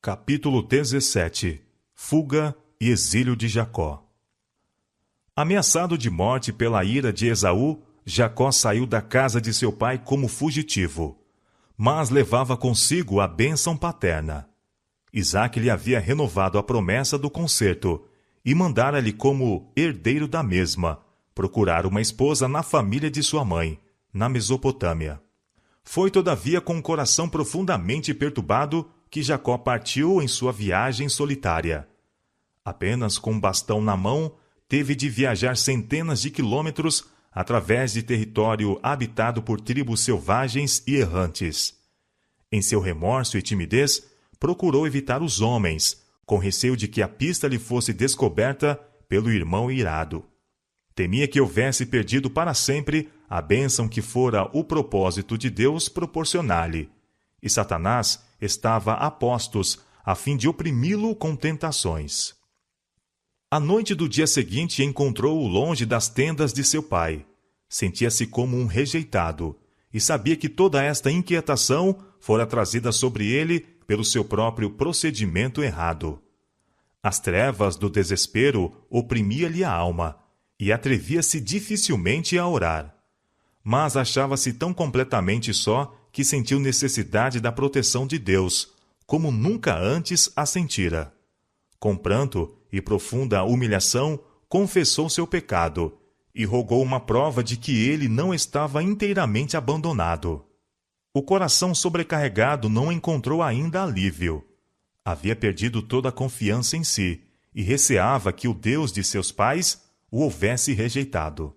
Capítulo 17. Fuga e exílio de Jacó. Ameaçado de morte pela ira de Esaú, Jacó saiu da casa de seu pai como fugitivo, mas levava consigo a bênção paterna. Isaque lhe havia renovado a promessa do concerto e mandara-lhe como herdeiro da mesma procurar uma esposa na família de sua mãe, na Mesopotâmia. Foi, todavia, com o coração profundamente perturbado que Jacó partiu em sua viagem solitária. Apenas com um bastão na mão, teve de viajar centenas de quilômetros através de território habitado por tribos selvagens e errantes. Em seu remorso e timidez, procurou evitar os homens, com receio de que a pista lhe fosse descoberta pelo irmão irado. Temia que houvesse perdido para sempre a bênção que fora o propósito de Deus proporcionar-lhe, e Satanás estava a postos a fim de oprimi-lo com tentações. À noite do dia seguinte encontrou-o longe das tendas de seu pai. Sentia-se como um rejeitado, e sabia que toda esta inquietação fora trazida sobre ele pelo seu próprio procedimento errado. As trevas do desespero oprimia-lhe a alma, e atrevia-se dificilmente a orar. Mas achava-se tão completamente só que sentiu necessidade da proteção de Deus, como nunca antes a sentira. Com pranto e profunda humilhação, confessou seu pecado e rogou uma prova de que ele não estava inteiramente abandonado. O coração sobrecarregado não encontrou ainda alívio. Havia perdido toda a confiança em si e receava que o Deus de seus pais o houvesse rejeitado.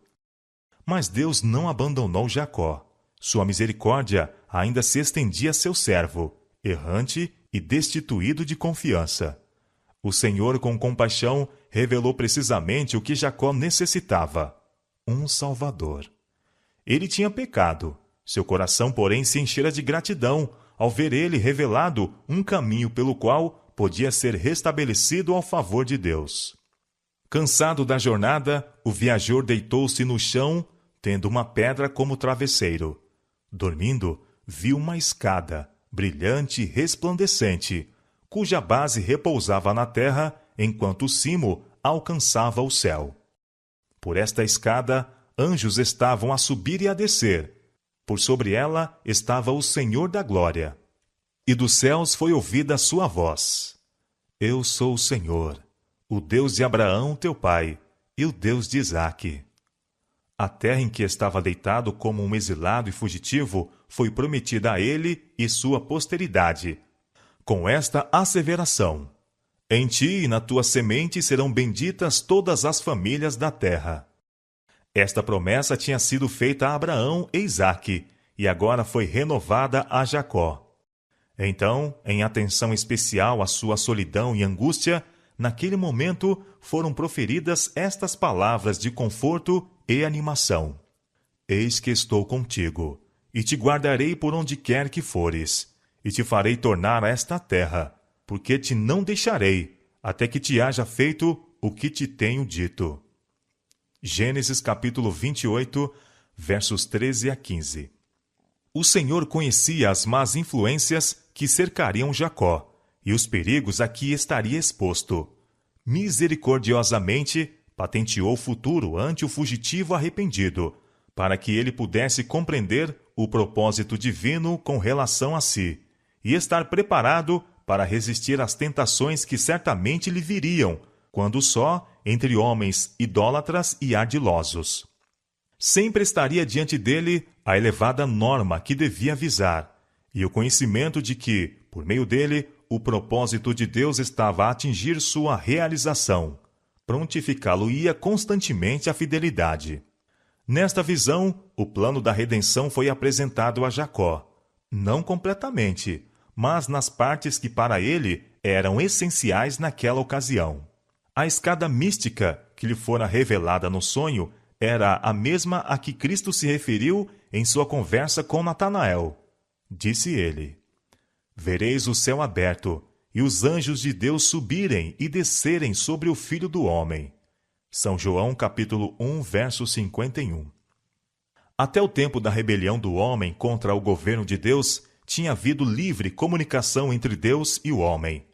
Mas Deus não abandonou Jacó. Sua misericórdia ainda se estendia a seu servo, errante e destituído de confiança. O Senhor, com compaixão, revelou precisamente o que Jacó necessitava: um Salvador. Ele tinha pecado. Seu coração, porém, se enchera de gratidão ao ver ele revelado um caminho pelo qual podia ser restabelecido ao favor de Deus. Cansado da jornada, o viajor deitou-se no chão, tendo uma pedra como travesseiro. Dormindo, viu uma escada, brilhante e resplandecente, cuja base repousava na terra, enquanto o cimo alcançava o céu. Por esta escada, anjos estavam a subir e a descer. Por sobre ela estava o Senhor da glória. E dos céus foi ouvida a sua voz: Eu sou o Senhor, o Deus de Abraão, teu pai, e o Deus de Isaque. A terra em que estava deitado como um exilado e fugitivo foi prometida a ele e sua posteridade, com esta asseveração: Em ti e na tua semente serão benditas todas as famílias da terra. Esta promessa tinha sido feita a Abraão e Isaque, e agora foi renovada a Jacó. Então, em atenção especial à sua solidão e angústia, naquele momento foram proferidas estas palavras de conforto e animação: Eis que estou contigo, e te guardarei por onde quer que fores, e te farei tornar a esta terra, porque te não deixarei, até que te haja feito o que te tenho dito. Gênesis capítulo 28, versos 13 a 15. O Senhor conhecia as más influências que cercariam Jacó, e os perigos a que estaria exposto. Misericordiosamente, patenteou o futuro ante o fugitivo arrependido, para que ele pudesse compreender o propósito divino com relação a si, e estar preparado para resistir às tentações que certamente lhe viriam, quando só entre homens idólatras e ardilosos. Sempre estaria diante dele a elevada norma que devia visar, e o conhecimento de que, por meio dele, o propósito de Deus estava a atingir sua realização. Prontificá-lo-ia constantemente a fidelidade. Nesta visão, o plano da redenção foi apresentado a Jacó, não completamente, mas nas partes que para ele eram essenciais naquela ocasião. A escada mística que lhe fora revelada no sonho era a mesma a que Cristo se referiu em sua conversa com Natanael. Disse ele: Vereis o céu aberto, e os anjos de Deus subirem e descerem sobre o Filho do Homem. São João capítulo 1, verso 51. Até o tempo da rebelião do homem contra o governo de Deus, tinha havido livre comunicação entre Deus e o homem.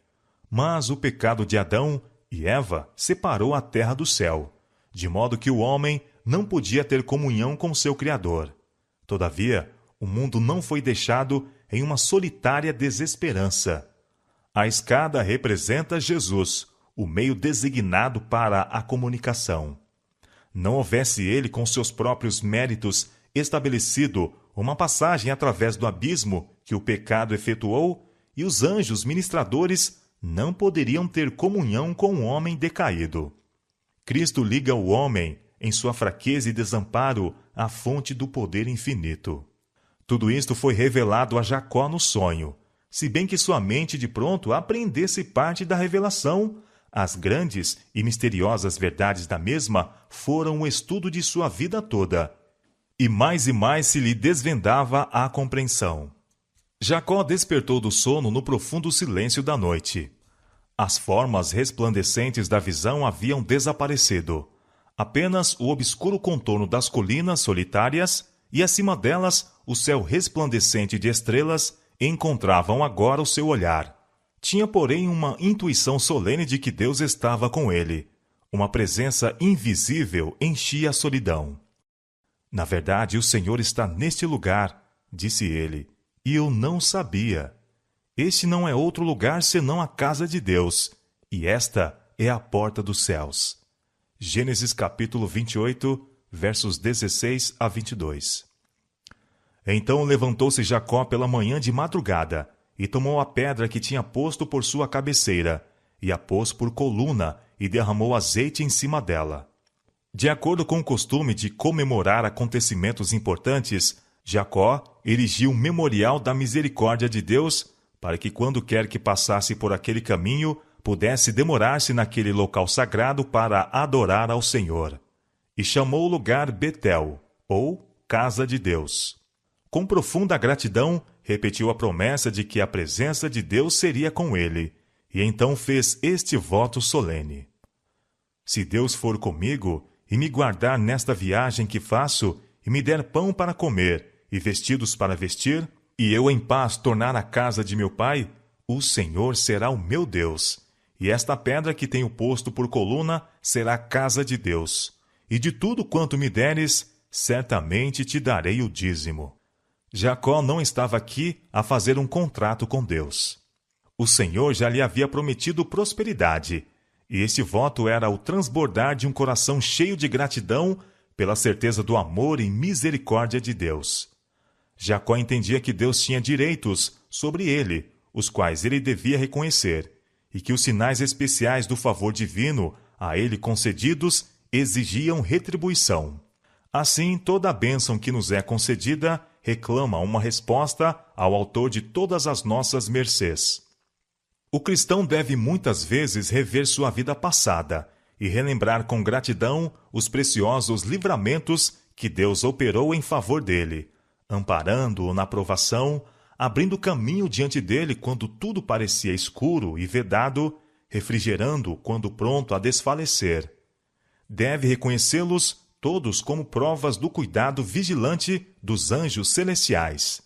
Mas o pecado de Adão e Eva separou a terra do céu, de modo que o homem não podia ter comunhão com seu Criador. Todavia, o mundo não foi deixado em uma solitária desesperança. A escada representa Jesus, o meio designado para a comunicação. Não houvesse ele, com seus próprios méritos, estabelecido uma passagem através do abismo que o pecado efetuou, e os anjos ministradores não poderiam ter comunhão com o homem decaído. Cristo liga o homem, em sua fraqueza e desamparo, à fonte do poder infinito. Tudo isto foi revelado a Jacó no sonho, se bem que sua mente de pronto apreendesse parte da revelação. As grandes e misteriosas verdades da mesma foram o estudo de sua vida toda, e mais se lhe desvendava a compreensão. Jacó despertou do sono no profundo silêncio da noite. As formas resplandecentes da visão haviam desaparecido. Apenas o obscuro contorno das colinas solitárias e, acima delas, o céu resplandecente de estrelas encontravam agora o seu olhar. Tinha, porém, uma intuição solene de que Deus estava com ele. Uma presença invisível enchia a solidão. Na verdade, o Senhor está neste lugar, disse ele, e eu não sabia. Este não é outro lugar senão a casa de Deus, e esta é a porta dos céus. Gênesis capítulo 28, versos 16 a 22. Então levantou-se Jacó pela manhã de madrugada, e tomou a pedra que tinha posto por sua cabeceira, e a pôs por coluna, e derramou azeite em cima dela. De acordo com o costume de comemorar acontecimentos importantes, Jacó erigiu um memorial da misericórdia de Deus, para que quando quer que passasse por aquele caminho, pudesse demorar-se naquele local sagrado para adorar ao Senhor. E chamou o lugar Betel, ou Casa de Deus. Com profunda gratidão, repetiu a promessa de que a presença de Deus seria com ele, e então fez este voto solene: Se Deus for comigo e me guardar nesta viagem que faço, e me der pão para comer e vestidos para vestir, e eu em paz tornar à casa de meu pai, o Senhor será o meu Deus, e esta pedra que tenho posto por coluna será a casa de Deus, e de tudo quanto me deres, certamente te darei o dízimo. Jacó não estava aqui a fazer um contrato com Deus. O Senhor já lhe havia prometido prosperidade, e este voto era o transbordar de um coração cheio de gratidão pela certeza do amor e misericórdia de Deus. Jacó entendia que Deus tinha direitos sobre ele, os quais ele devia reconhecer, e que os sinais especiais do favor divino a ele concedidos exigiam retribuição. Assim, toda a bênção que nos é concedida reclama uma resposta ao autor de todas as nossas mercês. O cristão deve muitas vezes rever sua vida passada e relembrar com gratidão os preciosos livramentos que Deus operou em favor dele, amparando-o na provação, abrindo caminho diante dele quando tudo parecia escuro e vedado, refrigerando-o quando pronto a desfalecer. Deve reconhecê-los todos como provas do cuidado vigilante dos anjos celestiais.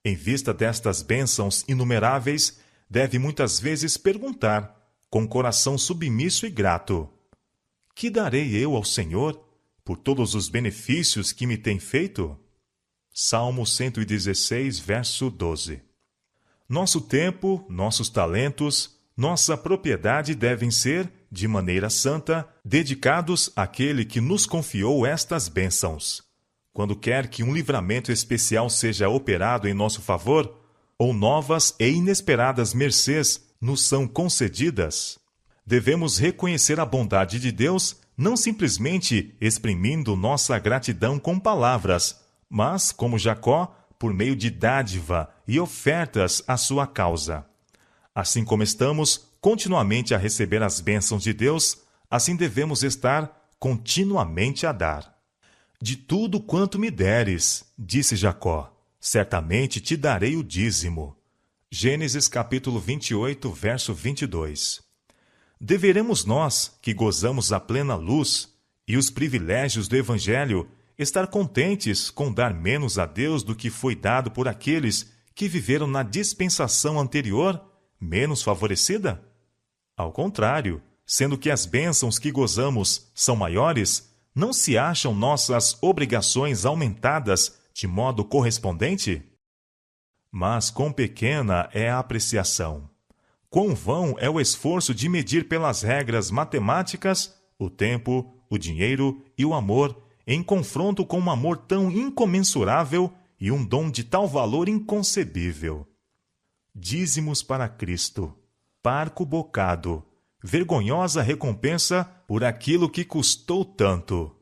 Em vista destas bênçãos inumeráveis, deve muitas vezes perguntar, com coração submisso e grato: que darei eu ao Senhor por todos os benefícios que me tem feito? Salmo 116, verso 12. Nosso tempo, nossos talentos, nossa propriedade devem ser, de maneira santa, dedicados àquele que nos confiou estas bênçãos. Quando quer que um livramento especial seja operado em nosso favor, ou novas e inesperadas mercês nos são concedidas, devemos reconhecer a bondade de Deus, não simplesmente exprimindo nossa gratidão com palavras, mas, como Jacó, por meio de dádiva e ofertas à sua causa. Assim como estamos continuamente a receber as bênçãos de Deus, assim devemos estar continuamente a dar. De tudo quanto me deres, disse Jacó, certamente te darei o dízimo. Gênesis capítulo 28, verso 22. Deveremos nós, que gozamos a plena luz e os privilégios do Evangelho, estar contentes com dar menos a Deus do que foi dado por aqueles que viveram na dispensação anterior, menos favorecida? Ao contrário, sendo que as bênçãos que gozamos são maiores, não se acham nossas obrigações aumentadas de modo correspondente? Mas quão pequena é a apreciação! Quão vão é o esforço de medir pelas regras matemáticas o tempo, o dinheiro e o amor em confronto com um amor tão incomensurável e um dom de tal valor inconcebível. Dízimos para Cristo, parco bocado, vergonhosa recompensa por aquilo que custou tanto.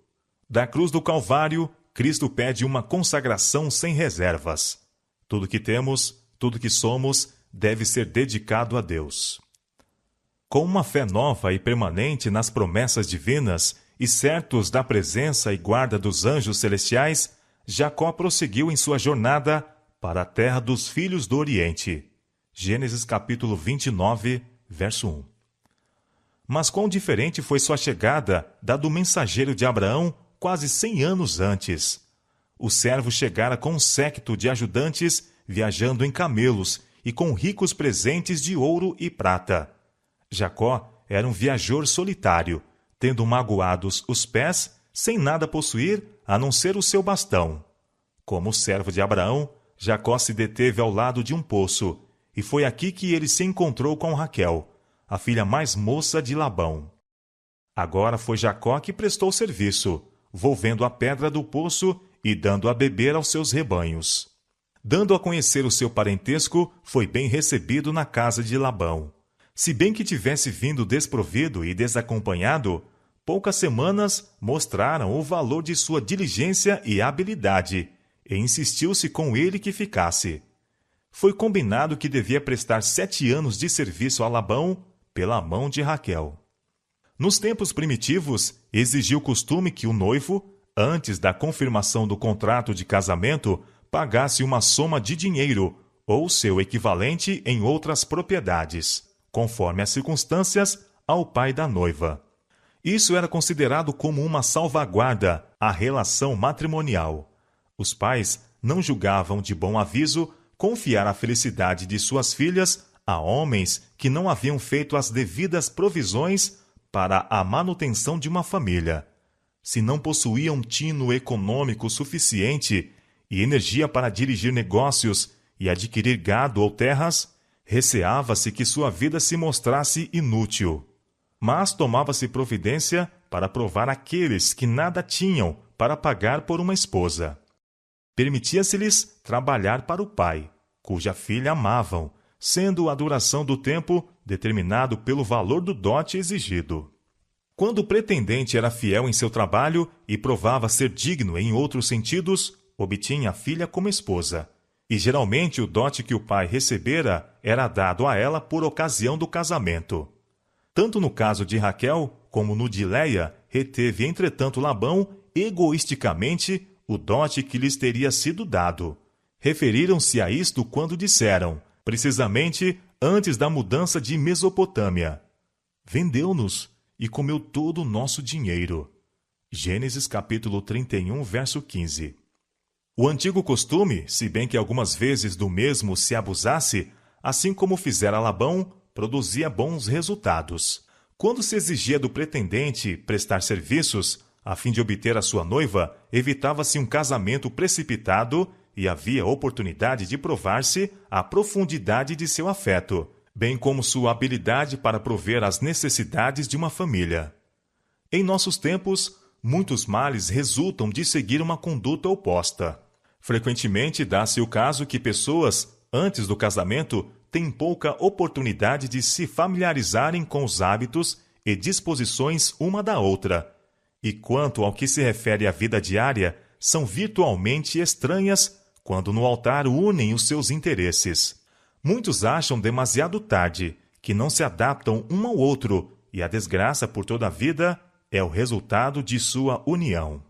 Da cruz do Calvário, Cristo pede uma consagração sem reservas. Tudo que temos, tudo que somos, deve ser dedicado a Deus. Com uma fé nova e permanente nas promessas divinas e certos da presença e guarda dos anjos celestiais, Jacó prosseguiu em sua jornada para a terra dos filhos do Oriente. Gênesis capítulo 29, verso 1. Mas quão diferente foi sua chegada da do mensageiro de Abraão quase 100 anos antes. O servo chegara com um séquito de ajudantes, viajando em camelos e com ricos presentes de ouro e prata. Jacó era um viajor solitário, tendo magoados os pés, sem nada possuir, a não ser o seu bastão. Como servo de Abraão, Jacó se deteve ao lado de um poço, e foi aqui que ele se encontrou com Raquel, a filha mais moça de Labão. Agora foi Jacó que prestou serviço, volvendo a pedra do poço e dando a beber aos seus rebanhos. Dando a conhecer o seu parentesco, foi bem recebido na casa de Labão. Se bem que tivesse vindo desprovido e desacompanhado, poucas semanas mostraram o valor de sua diligência e habilidade, e insistiu-se com ele que ficasse. Foi combinado que devia prestar 7 anos de serviço a Labão pela mão de Raquel. Nos tempos primitivos, exigia o costume que o noivo, antes da confirmação do contrato de casamento, pagasse uma soma de dinheiro, ou seu equivalente em outras propriedades, conforme as circunstâncias, ao pai da noiva. Isso era considerado como uma salvaguarda à relação matrimonial. Os pais não julgavam de bom aviso confiar a felicidade de suas filhas a homens que não haviam feito as devidas provisões para a manutenção de uma família. Se não possuíam tino econômico suficiente e energia para dirigir negócios e adquirir gado ou terras, receava-se que sua vida se mostrasse inútil. Mas tomava-se providência para provar aqueles que nada tinham para pagar por uma esposa. Permitia-se-lhes trabalhar para o pai, cuja filha amavam, sendo a duração do tempo determinado pelo valor do dote exigido. Quando o pretendente era fiel em seu trabalho e provava ser digno em outros sentidos, obtinha a filha como esposa. E geralmente o dote que o pai recebera era dado a ela por ocasião do casamento. Tanto no caso de Raquel como no de Léia, reteve entretanto Labão egoisticamente o dote que lhes teria sido dado. Referiram-se a isto quando disseram, precisamente antes da mudança de Mesopotâmia: vendeu-nos e comeu todo o nosso dinheiro. Gênesis capítulo 31, verso 15. O antigo costume, se bem que algumas vezes do mesmo se abusasse, assim como fizera Labão, produzia bons resultados. Quando se exigia do pretendente prestar serviços, a fim de obter a sua noiva, evitava-se um casamento precipitado e havia oportunidade de provar-se a profundidade de seu afeto, bem como sua habilidade para prover as necessidades de uma família. Em nossos tempos, muitos males resultam de seguir uma conduta oposta. Frequentemente dá-se o caso que pessoas, antes do casamento, têm pouca oportunidade de se familiarizarem com os hábitos e disposições uma da outra, e quanto ao que se refere à vida diária, são virtualmente estranhas quando no altar unem os seus interesses. Muitos acham demasiado tarde que não se adaptam um ao outro, e a desgraça por toda a vida é o resultado de sua união.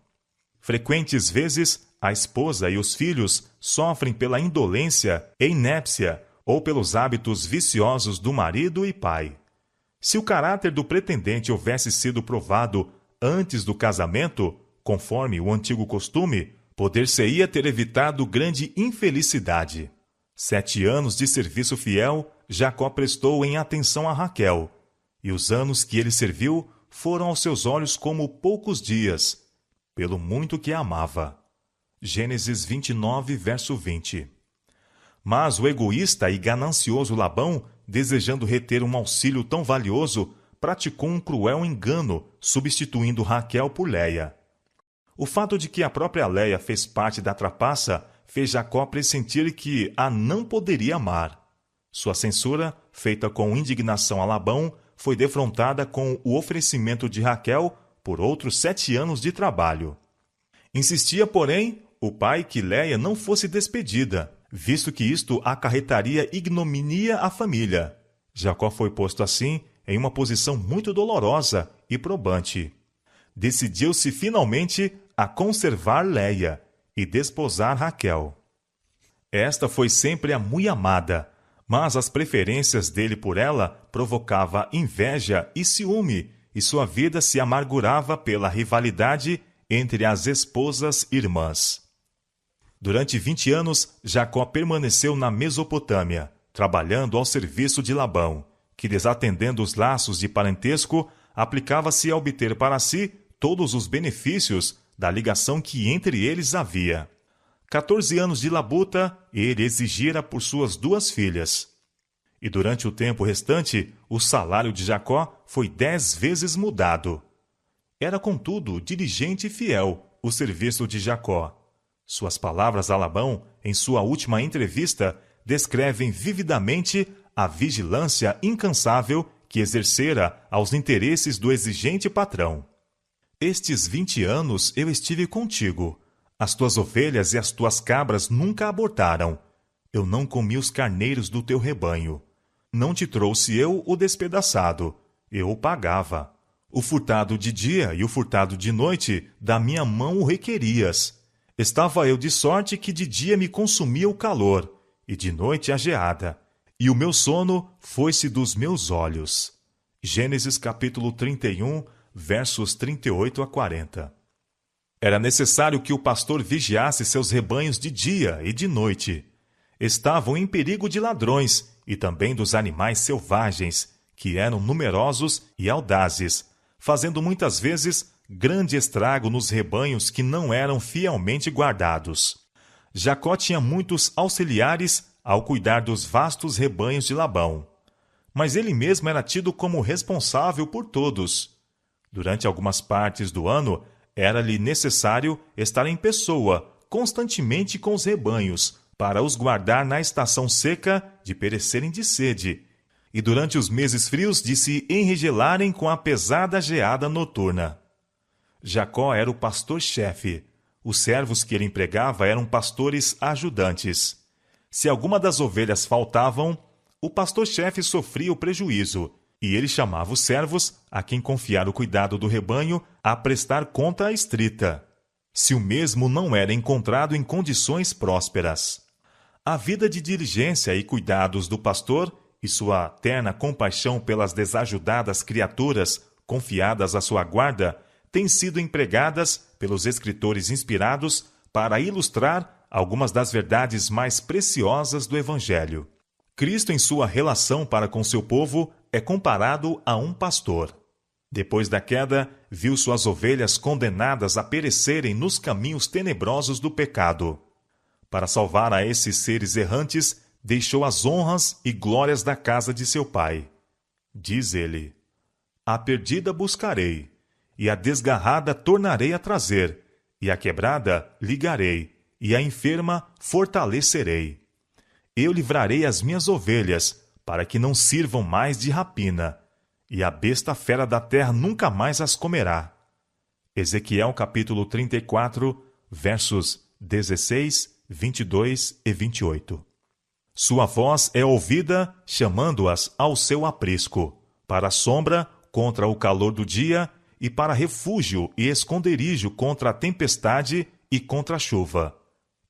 Frequentes vezes, a esposa e os filhos sofrem pela indolência e inépcia ou pelos hábitos viciosos do marido e pai. Se o caráter do pretendente houvesse sido provado antes do casamento, conforme o antigo costume, poder-se-ia ter evitado grande infelicidade. 7 anos de serviço fiel Jacó prestou em atenção a Raquel, e os anos que ele serviu foram aos seus olhos como poucos dias, pelo muito que a amava. Gênesis 29, verso 20. Mas o egoísta e ganancioso Labão, desejando reter um auxílio tão valioso, praticou um cruel engano, substituindo Raquel por Léia. O fato de que a própria Léia fez parte da trapaça fez Jacó pressentir que a não poderia amar. Sua censura, feita com indignação a Labão, foi defrontada com o oferecimento de Raquel por outros 7 anos de trabalho. Insistia, porém, o pai que Léia não fosse despedida, visto que isto acarretaria ignominia à família. Jacó foi posto assim em uma posição muito dolorosa e probante. Decidiu-se finalmente a conservar Léia e desposar Raquel. Esta foi sempre a muito amada, mas as preferências dele por ela provocava inveja e ciúme, e sua vida se amargurava pela rivalidade entre as esposas irmãs. Durante 20 anos, Jacó permaneceu na Mesopotâmia, trabalhando ao serviço de Labão, que, desatendendo os laços de parentesco, aplicava-se a obter para si todos os benefícios da ligação que entre eles havia. 14 anos de labuta ele exigira por suas 2 filhas. E durante o tempo restante, o salário de Jacó foi 10 vezes mudado. Era, contudo, diligente e fiel o serviço de Jacó. Suas palavras a Labão, em sua última entrevista, descrevem vividamente a vigilância incansável que exercera aos interesses do exigente patrão. Estes 20 anos eu estive contigo. As tuas ovelhas e as tuas cabras nunca abortaram. Eu não comi os carneiros do teu rebanho. Não te trouxe eu o despedaçado. Eu o pagava. O furtado de dia e o furtado de noite, da minha mão o requerias. Estava eu de sorte que de dia me consumia o calor, e de noite a geada, e o meu sono foi-se dos meus olhos. Gênesis capítulo 31, versos 38 a 40. Era necessário que o pastor vigiasse seus rebanhos de dia e de noite. Estavam em perigo de ladrões e também dos animais selvagens, que eram numerosos e audazes, fazendo muitas vezes grande estrago nos rebanhos que não eram fielmente guardados. Jacó tinha muitos auxiliares ao cuidar dos vastos rebanhos de Labão, mas ele mesmo era tido como responsável por todos. Durante algumas partes do ano, era-lhe necessário estar em pessoa, constantemente com os rebanhos, para os guardar na estação seca de perecerem de sede, e durante os meses frios de se enregelarem com a pesada geada noturna. Jacó era o pastor-chefe. Os servos que ele empregava eram pastores ajudantes. Se alguma das ovelhas faltavam, o pastor-chefe sofria o prejuízo, e ele chamava os servos, a quem confiara o cuidado do rebanho, a prestar conta estrita, se o mesmo não era encontrado em condições prósperas. A vida de diligência e cuidados do pastor e sua terna compaixão pelas desajudadas criaturas confiadas à sua guarda têm sido empregadas pelos escritores inspirados para ilustrar algumas das verdades mais preciosas do Evangelho. Cristo, em sua relação para com seu povo, é comparado a um pastor. Depois da queda, viu suas ovelhas condenadas a perecerem nos caminhos tenebrosos do pecado. Para salvar a esses seres errantes, deixou as honras e glórias da casa de seu pai. Diz ele: A perdida buscarei, e a desgarrada tornarei a trazer, e a quebrada ligarei, e a enferma fortalecerei. Eu livrarei as minhas ovelhas, para que não sirvam mais de rapina, e a besta fera da terra nunca mais as comerá. Ezequiel capítulo 34, versos 16, 22 e 28. Sua voz é ouvida chamando-as ao seu aprisco, para a sombra contra o calor do dia, e para refúgio e esconderijo contra a tempestade e contra a chuva.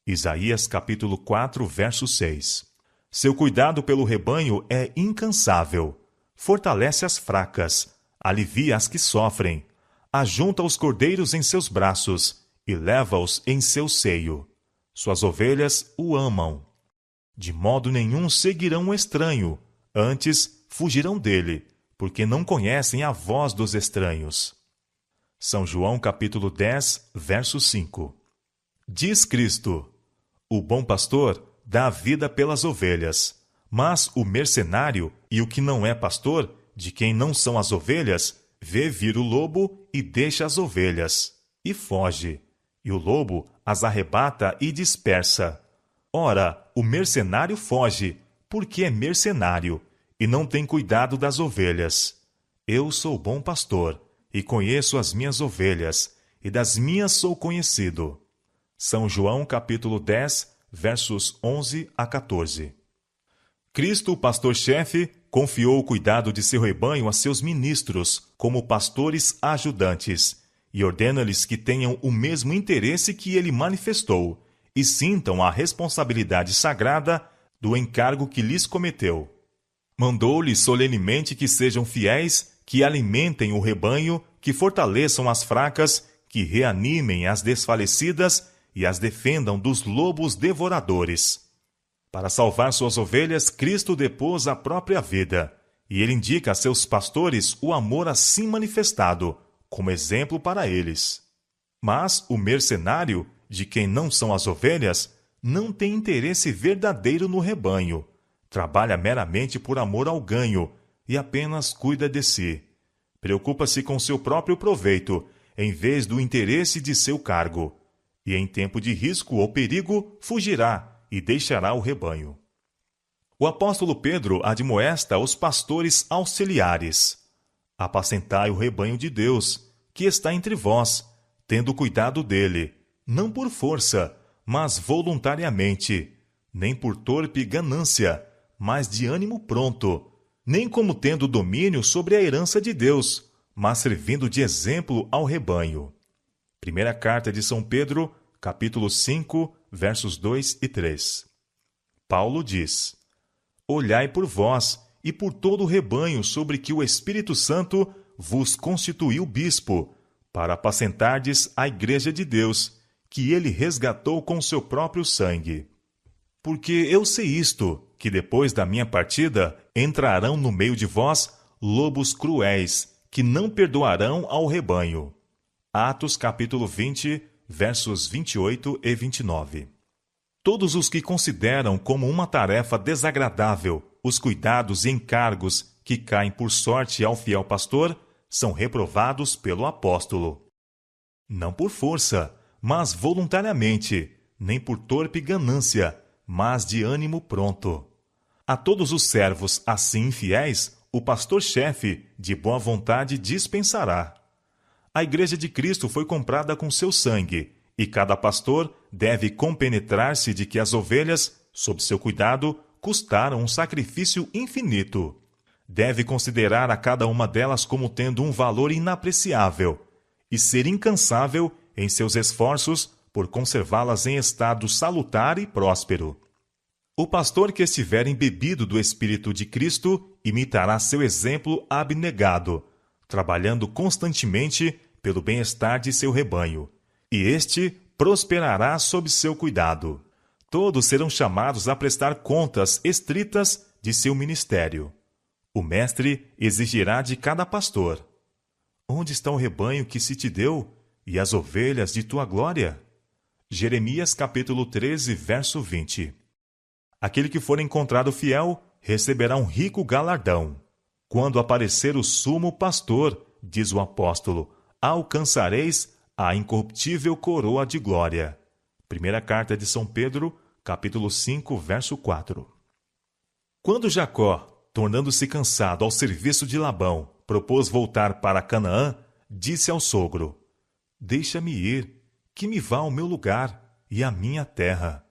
Isaías capítulo 4, verso 6. Seu cuidado pelo rebanho é incansável. Fortalece as fracas, alivia as que sofrem, ajunta os cordeiros em seus braços e leva-os em seu seio. Suas ovelhas o amam. De modo nenhum seguirão o estranho, antes fugirão dele, porque não conhecem a voz dos estranhos. São João capítulo 10, verso 5. Diz Cristo: o bom pastor dá a vida pelas ovelhas, mas o mercenário e o que não é pastor, de quem não são as ovelhas, vê vir o lobo e deixa as ovelhas, e foge, e o lobo as arrebata e dispersa. Ora, o mercenário foge, porque é mercenário, e não tem cuidado das ovelhas. Eu sou bom pastor, e conheço as minhas ovelhas, e das minhas sou conhecido. São João capítulo 10, versos 11 a 14. Cristo, o pastor-chefe, confiou o cuidado de seu rebanho a seus ministros, como pastores ajudantes, e ordena-lhes que tenham o mesmo interesse que ele manifestou, e sintam a responsabilidade sagrada do encargo que lhes cometeu. Mandou-lhes solenemente que sejam fiéis, que alimentem o rebanho, que fortaleçam as fracas, que reanimem as desfalecidas e as defendam dos lobos devoradores. Para salvar suas ovelhas, Cristo depôs a própria vida, e ele indica a seus pastores o amor assim manifestado, como exemplo para eles. Mas o mercenário, de quem não são as ovelhas, não tem interesse verdadeiro no rebanho, trabalha meramente por amor ao ganho e apenas cuida de si. Preocupa-se com seu próprio proveito, em vez do interesse de seu cargo, e em tempo de risco ou perigo fugirá e deixará o rebanho. O apóstolo Pedro admoesta os pastores auxiliares: apacentai o rebanho de Deus, que está entre vós, tendo cuidado dele, não por força, mas voluntariamente, nem por torpe ganância, mas de ânimo pronto, nem como tendo domínio sobre a herança de Deus, mas servindo de exemplo ao rebanho. Primeira carta de São Pedro, capítulo 5, versos 2 e 3. Paulo diz: olhai por vós e por todo o rebanho sobre que o Espírito Santo vos constituiu bispo, para apacentardes a igreja de Deus, que ele resgatou com seu próprio sangue. Porque eu sei isto, que depois da minha partida entrarão no meio de vós lobos cruéis, que não perdoarão ao rebanho. Atos capítulo 20, versos 28 e 29. Todos os que consideram como uma tarefa desagradável os cuidados e encargos que caem por sorte ao fiel pastor são reprovados pelo apóstolo. Não por força, mas voluntariamente, nem por torpe ganância, mas de ânimo pronto. A todos os servos assim infiéis, o pastor-chefe, de boa vontade, dispensará. A igreja de Cristo foi comprada com seu sangue, e cada pastor deve compenetrar-se de que as ovelhas, sob seu cuidado, custaram um sacrifício infinito. Deve considerar a cada uma delas como tendo um valor inapreciável, e ser incansável em seus esforços por conservá-las em estado salutar e próspero. O pastor que estiver embebido do Espírito de Cristo imitará seu exemplo abnegado, trabalhando constantemente pelo bem-estar de seu rebanho, e este prosperará sob seu cuidado. Todos serão chamados a prestar contas estritas de seu ministério. O mestre exigirá de cada pastor: onde está o rebanho que se te deu e as ovelhas de tua glória? Jeremias capítulo 13, verso 20. Aquele que for encontrado fiel receberá um rico galardão. Quando aparecer o sumo pastor, diz o apóstolo, alcançareis a incorruptível coroa de glória. Primeira carta de São Pedro, capítulo 5, verso 4. Quando Jacó, tornando-se cansado ao serviço de Labão, propôs voltar para Canaã, disse ao sogro: deixa-me ir, que me vá ao meu lugar e à minha terra.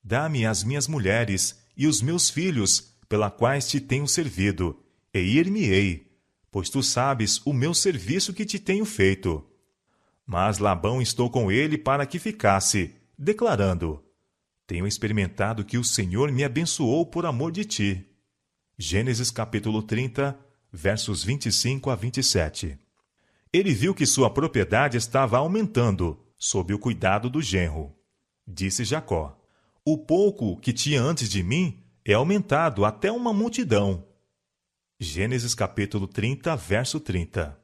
Dá-me as minhas mulheres e os meus filhos, pela quais te tenho servido, e ir-me-ei, pois tu sabes o meu serviço que te tenho feito. Mas Labão instou com ele para que ficasse, declarando: tenho experimentado que o Senhor me abençoou por amor de ti. Gênesis capítulo 30, versos 25 a 27. Ele viu que sua propriedade estava aumentando, sob o cuidado do genro. Disse Jacó: o pouco que tinha antes de mim é aumentado até uma multidão. Gênesis capítulo 30, verso 30.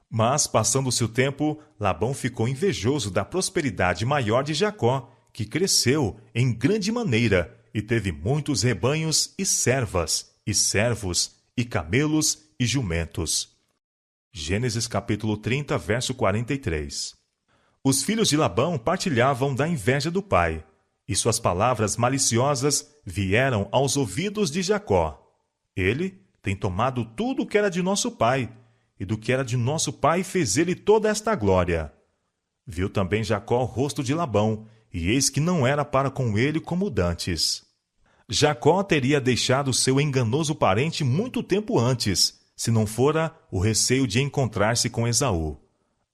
Mas, passando-se o tempo, Labão ficou invejoso da prosperidade maior de Jacó, que cresceu em grande maneira e teve muitos rebanhos e servas, e servos, e camelos e jumentos. Gênesis capítulo 30, verso 43. Os filhos de Labão partilhavam da inveja do pai, e suas palavras maliciosas vieram aos ouvidos de Jacó. Ele tem tomado tudo o que era de nosso pai, e do que era de nosso pai fez ele toda esta glória. Viu também Jacó o rosto de Labão, e eis que não era para com ele como dantes. Jacó teria deixado seu enganoso parente muito tempo antes, se não fora o receio de encontrar-se com Esaú.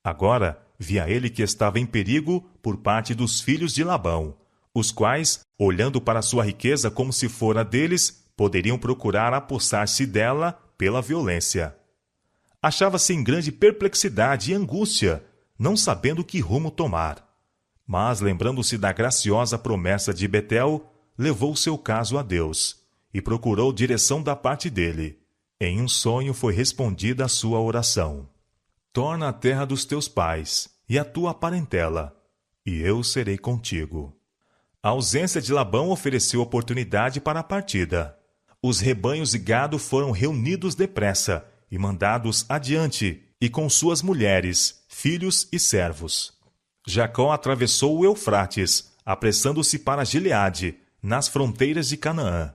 Agora, via ele que estava em perigo por parte dos filhos de Labão, os quais, olhando para sua riqueza como se fora deles, poderiam procurar apossar-se dela pela violência. Achava-se em grande perplexidade e angústia, não sabendo que rumo tomar. Mas, lembrando-se da graciosa promessa de Betel, levou seu caso a Deus e procurou direção da parte dele. Em um sonho foi respondida a sua oração: torna a terra dos teus pais e a tua parentela, e eu serei contigo. A ausência de Labão ofereceu oportunidade para a partida. Os rebanhos e gado foram reunidos depressa e mandados adiante, e com suas mulheres, filhos e servos. Jacó atravessou o Eufrates, apressando-se para Gileade, nas fronteiras de Canaã.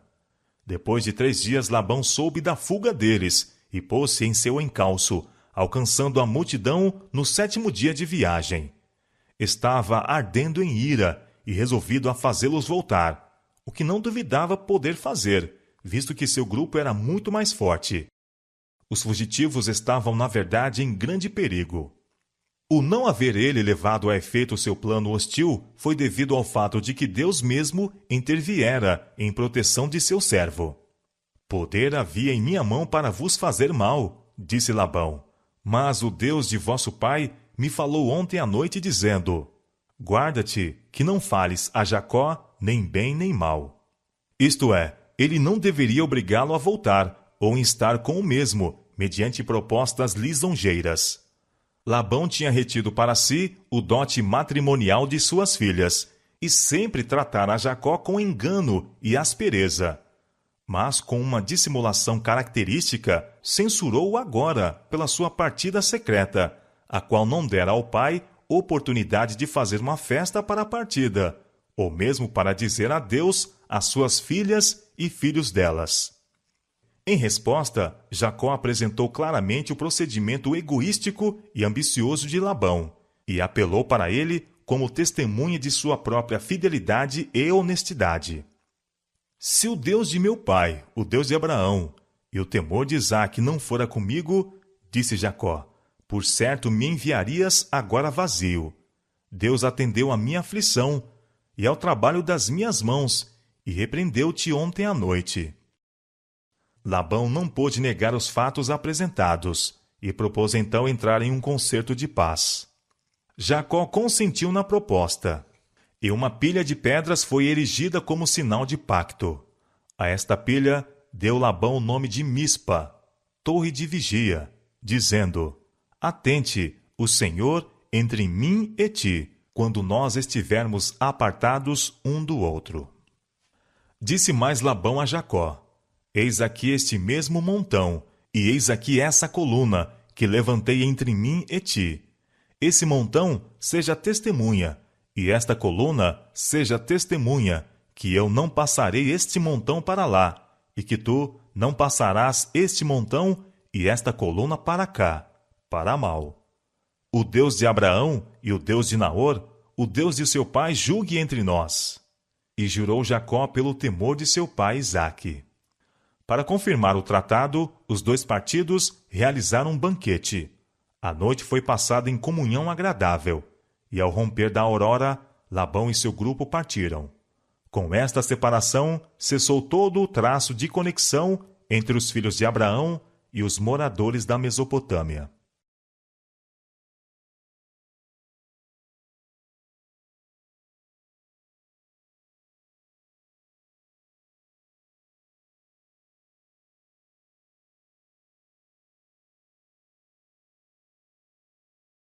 Depois de 3 dias, Labão soube da fuga deles e pôs-se em seu encalço, alcançando a multidão no 7º dia de viagem. Estava ardendo em ira e resolvido a fazê-los voltar, o que não duvidava poder fazer, visto que seu grupo era muito mais forte. Os fugitivos estavam, na verdade, em grande perigo. O não haver ele levado a efeito seu plano hostil foi devido ao fato de que Deus mesmo interviera em proteção de seu servo. Poder havia em minha mão para vos fazer mal, disse Labão, mas o Deus de vosso pai me falou ontem à noite dizendo: guarda-te que não fales a Jacó nem bem nem mal. Isto é, ele não deveria obrigá-lo a voltar ou instar com o mesmo, mediante propostas lisonjeiras. Labão tinha retido para si o dote matrimonial de suas filhas, e sempre tratara a Jacó com engano e aspereza. Mas, com uma dissimulação característica, censurou-o agora pela sua partida secreta, a qual não dera ao pai oportunidade de fazer uma festa para a partida, ou mesmo para dizer adeus às suas filhas e filhos delas. Em resposta, Jacó apresentou claramente o procedimento egoístico e ambicioso de Labão, e apelou para ele como testemunha de sua própria fidelidade e honestidade. Se o Deus de meu pai, o Deus de Abraão, e o temor de Isaque não fora comigo, disse Jacó, por certo me enviarias agora vazio. Deus atendeu à minha aflição e ao trabalho das minhas mãos, e repreendeu-te ontem à noite. Labão não pôde negar os fatos apresentados, e propôs então entrar em um concerto de paz. Jacó consentiu na proposta, e uma pilha de pedras foi erigida como sinal de pacto. A esta pilha deu Labão o nome de Mispa, torre de vigia, dizendo: atente, o Senhor entre mim e ti, quando nós estivermos apartados um do outro. Disse mais Labão a Jacó: eis aqui este mesmo montão, e eis aqui essa coluna, que levantei entre mim e ti. Esse montão seja testemunha, e esta coluna seja testemunha, que eu não passarei este montão para lá, e que tu não passarás este montão e esta coluna para cá, para mal. O Deus de Abraão e o Deus de Naor, o Deus de seu pai, julgue entre nós. E jurou Jacó pelo temor de seu pai Isaque. Para confirmar o tratado, os 2 partidos realizaram um banquete. A noite foi passada em comunhão agradável, e ao romper da aurora, Labão e seu grupo partiram. Com esta separação, cessou todo o traço de conexão entre os filhos de Abraão e os moradores da Mesopotâmia.